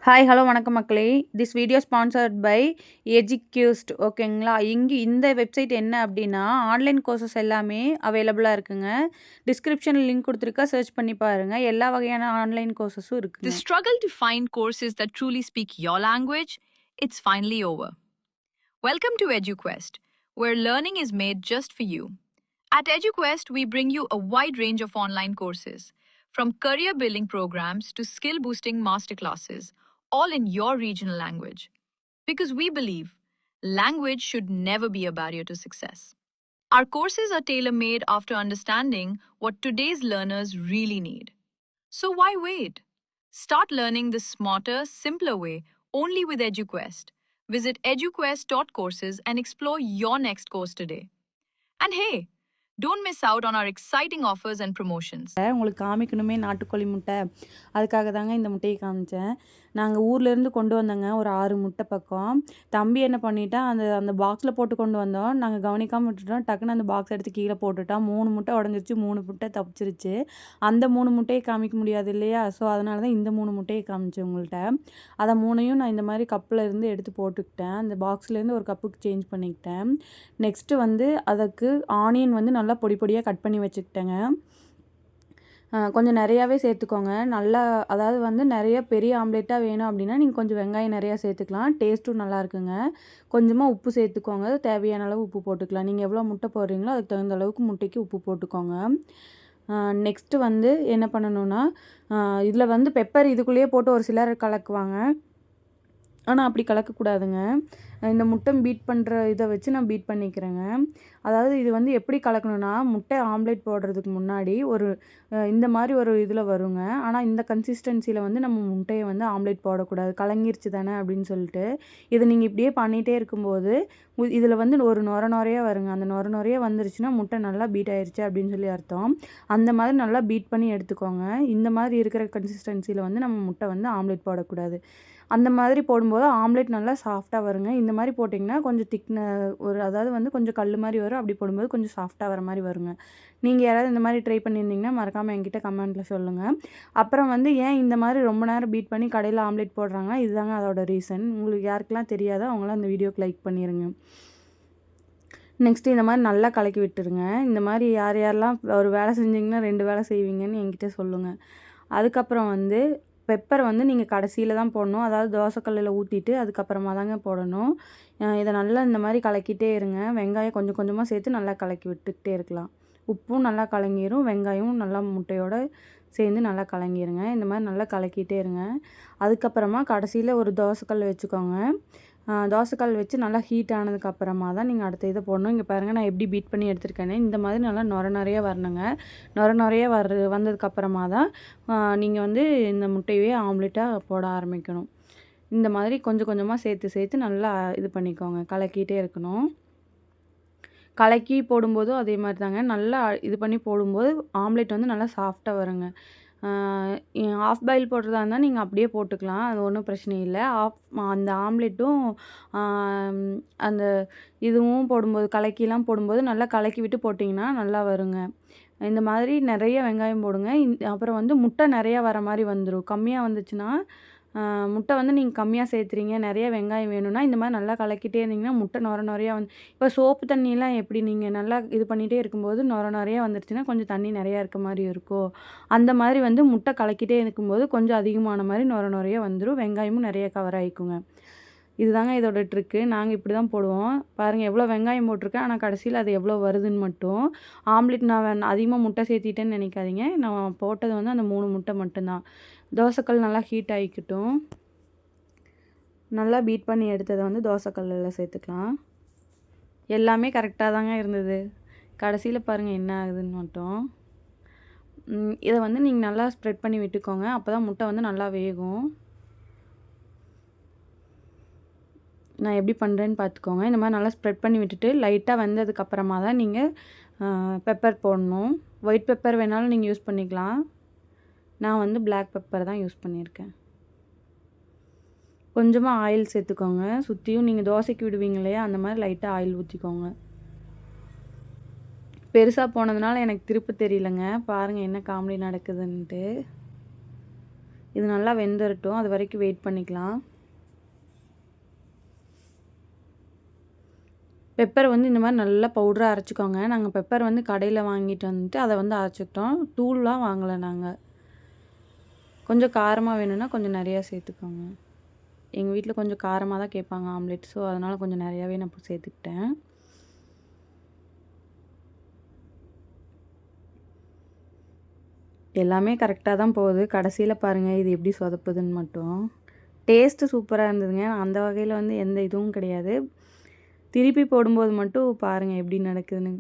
Hi hello வணக்கம் மக்களே. This video sponsored by எஜுக்யூஸ்ட். ஓகேங்களா. இந்த வெப்சைட் என்ன அப்படின்னா ஆன்லைன் கோர்சஸ் எல்லாமே அவைலபிளாக இருக்குங்க. டிஸ்கிரிப்ஷனில் லிங்க் கொடுத்துருக்கா, சர்ச் பண்ணி பாருங்கள். எல்லா வகையான ஆன்லைன் கோர்சஸும் The இருக்குங்க. struggle to find courses that truly speak your language, it's finally over. Welcome to EduQuest, where learning is made just for you. At EduQuest, we bring you a wide range of online courses, from career building programs to skill boosting masterclasses, all in your regional language. Because we believe language should never be a barrier to success. Our courses are tailor made after understanding what today's learners really need. So why wait? Start learning the smarter, simpler way only with EduQuest. Visit eduquest.courses and explore your next course today. And hey, don't miss out on our exciting offers and promotions. உங்களுக்கு காமிக்கணுமே நாட்டுக்கோழி முட்டை, அதுக்காக தாங்க இந்த முட்டையை காமிச்சேன். நாங்கள் ஊர்லேருந்து கொண்டு வந்தோங்க, ஒரு 6 முட்டை பக்கம். தம்பி என்ன பண்ணிட்டான், அந்த அந்த பாக்ஸில் போட்டு கொண்டு வந்தோம். நாங்கள் கவனிக்காமல் விட்டுட்டோம். டக்குன்னு அந்த பாக்ஸ் எடுத்து கீழே போட்டுட்டான். 3 முட்டை உடஞ்சிருச்சு, 3 முட்டை தப்பிச்சிருச்சு. அந்த 3 முட்டையை காமிக்க முடியாது இல்லையா? ஸோ அதனால தான் இந்த 3 முட்டையை காமிச்சேன் உங்கள்கிட்ட. அதை 3யும் நான் இந்த மாதிரி கப்பில் இருந்து எடுத்து போட்டுக்கிட்டேன். அந்த பாக்ஸ்லேருந்து ஒரு கப்புக்கு சேஞ்ச் பண்ணிக்கிட்டேன். நெக்ஸ்ட்டு வந்து அதுக்கு ஆனியன் வந்து நல்லா பொடி பொடியாக கட் பண்ணி வச்சுக்கிட்டேங்க. கொஞ்சம் நிறையாவே சேர்த்துக்கோங்க. நல்லா, அதாவது வந்து நிறைய பெரிய ஆம்லேட்டாக வேணும் அப்படின்னா நீங்கள் கொஞ்சம் வெங்காயம் நிறையா சேர்த்துக்கலாம். டேஸ்ட்டும் நல்லா இருக்குங்க. கொஞ்சமாக உப்பு சேர்த்துக்கோங்க. தேவையான அளவு உப்பு போட்டுக்கலாம். நீங்கள் எவ்வளோ முட்டை போடுறீங்களோ அதுக்கு தகுந்த அளவுக்கு முட்டைக்கு உப்பு போட்டுக்கோங்க. நெக்ஸ்ட்டு வந்து என்ன பண்ணணுன்னா, இதில் வந்து பெப்பர் இதுக்குள்ளேயே போட்டு ஒரு சிலர் கலக்குவாங்க. ஆனால் அப்படி கலக்கக்கூடாதுங்க. இந்த முட்டை பீட் பண்ணுற இதை வச்சு நான் பீட் பண்ணிக்கிறேங்க. அதாவது இது வந்து எப்படி கலக்கணும்னா, முட்டை ஆம்லேட் போடுறதுக்கு முன்னாடி இந்த மாதிரி ஒரு இதில் வருங்க. ஆனால் இந்த கன்சிஸ்டன்சியில் வந்து நம்ம முட்டையை வந்து ஆம்லேட் போடக்கூடாது, கலங்கிருச்சு தானே அப்படின்னு சொல்லிட்டு. இதை நீங்கள் இப்படியே பண்ணிகிட்டே இருக்கும்போது இதில் வந்து ஒரு நொரையாக வருங்க. அந்த நொரையாக வந்துருச்சுன்னா முட்டை நல்லா பீட் ஆயிடுச்சு அப்படின்னு சொல்லி அர்த்தம். அந்த மாதிரி நல்லா பீட் பண்ணி எடுத்துக்கோங்க. இந்த மாதிரி இருக்கிற கன்சிஸ்டன்சியில் வந்து நம்ம முட்டை வந்து ஆம்லேட் போடக்கூடாது. அந்த மாதிரி போடும்போது ஆம்லேட் நல்லா சாஃப்டாக வருங்க. இந்த மாதிரி போட்டிங்கன்னா கொஞ்சம் அதாவது வந்து கொஞ்சம் கல் மாதிரி வரும். அப்படி போடும்போது கொஞ்சம் சாஃப்டாக வர மாதிரி வருங்க. நீங்கள் யாராவது இந்த மாதிரி ட்ரை பண்ணியிருந்தீங்கன்னா மறக்காமல் என்கிட்ட கமெண்ட்டில் சொல்லுங்கள். அப்புறம் வந்து ஏன் இந்த மாதிரி ரொம்ப நேரம் பீட் பண்ணி கடையில் ஆம்லேட் போடுறாங்கன்னா இதுதாங்க அதோட ரீசன். உங்களுக்கு யாருக்கெல்லாம் தெரியாதோ அவங்களாம் அந்த வீடியோக்கு லைக் பண்ணிடுங்க. நெக்ஸ்ட்டு இந்த மாதிரி நல்லா கலக்கி விட்டுருங்க. இந்த மாதிரி யார் யாரெல்லாம் ஒரு வேலை செஞ்சிங்கன்னா 2 வேலை செய்வீங்கன்னு என்கிட்ட சொல்லுங்கள். அதுக்கப்புறம் வந்து பெப்பர் வந்து நீங்கள் கடைசியில் தான் போடணும். அதாவது தோசைக்கல்லில் ஊற்றிட்டு அதுக்கப்புறமா தாங்க போடணும். இதை நல்லா இந்த மாதிரி கலக்கிட்டே இருங்க. வெங்காயம் கொஞ்சம் கொஞ்சமாக சேர்த்து நல்லா கலக்கி விட்டுக்கிட்டே இருக்கலாம். உப்பும் நல்லா கலங்கிரும், வெங்காயமும் நல்லா முட்டையோடு சேர்ந்து நல்லா கலங்கிருங்க. இந்த மாதிரி நல்லா கலக்கிட்டே இருங்க. அதுக்கப்புறமா கடைசியில் ஒரு தோசைக்கல் வச்சுக்கோங்க. தோசைக்கல் வச்சு நல்லா ஹீட் ஆனதுக்கப்புறமா தான் நீங்கள் அடுத்த இதை போடணும். இங்கே பாருங்கள், நான் எப்படி பீட் பண்ணி எடுத்துருக்கேன்னு. இந்த மாதிரி நல்லா நொரையா வரணுங்க. நொரையா வந்ததுக்கப்புறமா தான் நீங்கள் வந்து இந்த முட்டையே ஆம்லேட்டாக போட ஆரம்பிக்கணும். இந்த மாதிரி கொஞ்சம் கொஞ்சமாக சேர்த்து நல்லா இது பண்ணிக்கோங்க. கலக்கிட்டே இருக்கணும். கலக்கி போடும்போதும் அதே மாதிரி தாங்க. நல்லா இது பண்ணி போடும்போது ஆம்லேட் வந்து நல்லா சாஃப்டாக வருங்க. ஆஃப் பாயில் போடுறதா இருந்தால் நீங்கள் அப்படியே போட்டுக்கலாம். அது ஒன்றும் பிரச்சனை இல்லை. அந்த ஆம்லேட்டும் அந்த இதுவும் போடும்போது, கலக்கிலாம் போடும்போது நல்லா கலக்கி விட்டு போட்டிங்கன்னா நல்லா வருங்க. இந்த மாதிரி நிறைய வெங்காயம் போடுங்க. அப்புறம் வந்து முட்டை நிறையா வர மாதிரி வந்துடும். கம்மியாக வந்துச்சுன்னா, முட்டை வந்து நீங்கள் கம்மியாக சேர்த்துறீங்க, நிறைய வெங்காயம் வேணும்னா இந்த மாதிரி நல்லா கலக்கிட்டே இருந்தீங்கன்னா முட்டை நொரையா இப்போ சோப்பு தண்ணியெலாம் எப்படி நீங்கள் நல்லா இது பண்ணிகிட்டே இருக்கும்போது நொரையா வந்துருச்சுன்னா கொஞ்சம் தண்ணி நிறையா இருக்க மாதிரி இருக்கும். அந்த மாதிரி வந்து முட்டை கலக்கிட்டே இருக்கும்போது கொஞ்சம் அதிகமான மாதிரி நொரையா வந்துடும். வெங்காயமும் நிறைய கவர் ஆகிக்குங்க. இதுதாங்க இதோட ட்ரிக்கு. நாங்கள் இப்படி தான் போடுவோம். பாருங்கள் எவ்வளோ வெங்காயம் போட்டிருக்கேன், ஆனால் கடைசியில் அது எவ்வளோ வருதுன்னு மட்டும். ஆம்லேட் நான் அதிகமாக முட்டை சேர்த்திட்டேன்னு நினைக்காதீங்க. நான் போட்டது வந்து அந்த 3 முட்டை மட்டும்தான். தோசைக்கல் நல்லா ஹீட் ஆகிக்கட்டும். நல்லா பீட் பண்ணி எடுத்ததை வந்து தோசைக்கல்லில் சேர்த்துக்கலாம். எல்லாமே கரெக்டாக தாங்க இருந்தது. கடைசியில் பாருங்கள் என்ன ஆகுதுன்னு மட்டும். இதை வந்து நீங்கள் நல்லா ஸ்ப்ரெட் பண்ணி விட்டுக்கோங்க. அப்போ தான் முட்டை வந்து நல்லா வேகும். நான் எப்படி பண்ணுறேன்னு பார்த்துக்கோங்க. இந்த மாதிரி நல்லா ஸ்ப்ரெட் பண்ணி விட்டுட்டு லைட்டாக வெந்ததுக்கப்புறமா தான் நீங்கள் பெப்பர் போடணும். ஒயிட் பெப்பர் வேணாலும் நீங்கள் யூஸ் பண்ணிக்கலாம். நான் வந்து பிளாக் பெப்பர் தான் யூஸ் பண்ணியிருக்கேன். கொஞ்சமாக ஆயில் சேர்த்துக்கோங்க. சுற்றியும் நீங்கள் தோசைக்கு விடுவீங்க இல்லையா, அந்த மாதிரி லைட்டாக ஆயில் ஊற்றிக்கோங்க. பெருசாக போனதுனால எனக்கு திருப்ப தெரியலங்க. பாருங்கள் என்ன காமெடி நடக்குதுன்ட்டு. இது நல்லா வெந்துரட்டும், அது வரைக்கும் வெயிட் பண்ணிக்கலாம். பெப்பர் வந்து இந்த மாதிரி நல்லா பவுடரா அரைச்சிக்கோங்க. நாங்கள் பெப்பர் வந்து கடையில் வாங்கிட்டு வந்துட்டு அதை வந்து அரைச்சிக்கிட்டோம். தூள்லாம் வாங்கலை நாங்கள். கொஞ்சம் காரமாக வேணும்னா கொஞ்சம் நிறையா சேர்த்துக்கோங்க. எங்கள் வீட்டில் கொஞ்சம் காரமாக தான் கேட்பாங்க ஆம்லெட். ஸோ அதனால் கொஞ்சம் நிறையாவே நான் இப்போ சேர்த்துக்கிட்டேன். எல்லாமே கரெக்டாக தான் போகுது. கடைசியில் பாருங்கள் இது எப்படி சொதப்புதுன்னு மட்டும். டேஸ்ட்டு சூப்பராக இருந்ததுங்க. அந்த வகையில் வந்து எந்த இதுவும் கிடையாது. திருப்பி போடும்போது மட்டும் பாருங்கள் எப்படி நடக்குதுன்னு.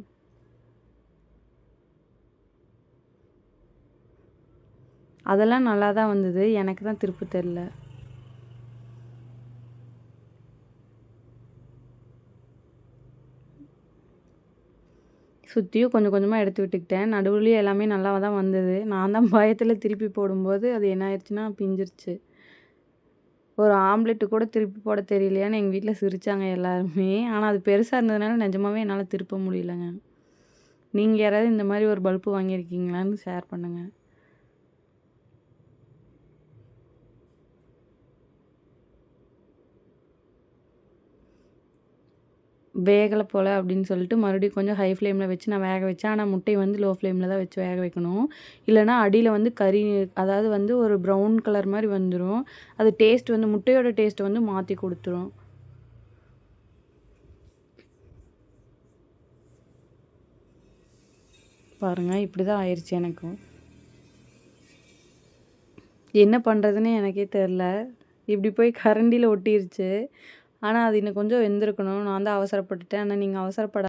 அதெல்லாம் நல்லா தான் வந்தது. எனக்கு தான் திருப்ப தெரில. சுற்றியும் கொஞ்சம் கொஞ்சமாக எடுத்து விட்டுக்கிட்டேன். நடுவுலையும் எல்லாமே நல்லா தான் வந்தது. நான் தான் பயத்தில் திருப்பி போடும்போது அது என்ன ஆயிடுச்சுன்னா பிஞ்சிருச்சு. ஒரு ஆம்லெட்டு கூட திருப்பி போட தெரியலையான்னு எங்கள் வீட்டில் சிரித்தாங்க எல்லாருமே. ஆனால் அது பெருசாக இருந்ததுனால நிஜமாவே என்னால் திருப்ப முடியலங்க. நீங்கள் யாராவது இந்த மாதிரி ஒரு பல்பு வாங்கியிருக்கீங்களான்னு ஷேர் பண்ணுங்கள். வேகலை போல் அப்படின்னு சொல்லிட்டு மறுபடியும் கொஞ்சம் ஹை ஃப்ளேமில் வச்சு நான் வேக வச்சேன். ஆனால் முட்டையை வந்து லோ ஃப்ளேமில் தான் வச்சு வேக வைக்கணும். இல்லைனா அடியில் வந்து கறி, அதாவது வந்து ஒரு ப்ரௌன் கலர் மாதிரி வந்துடும். அது டேஸ்ட் வந்து முட்டையோட டேஸ்ட்டை வந்து மாற்றி கொடுத்துரும். பாருங்கள் இப்படி தான் ஆயிடுச்சு எனக்கும். என்ன பண்ணுறதுன்னு எனக்கே தெரில. இப்படி போய் கரண்டியில் ஒட்டிருச்சு. ஆனால் அது இன்னும் கொஞ்சம் வெந்திருக்கணும். நான் தான் அவசரப்பட்டுட்டேன். ஆனால் நீங்கள் அவசரப்பட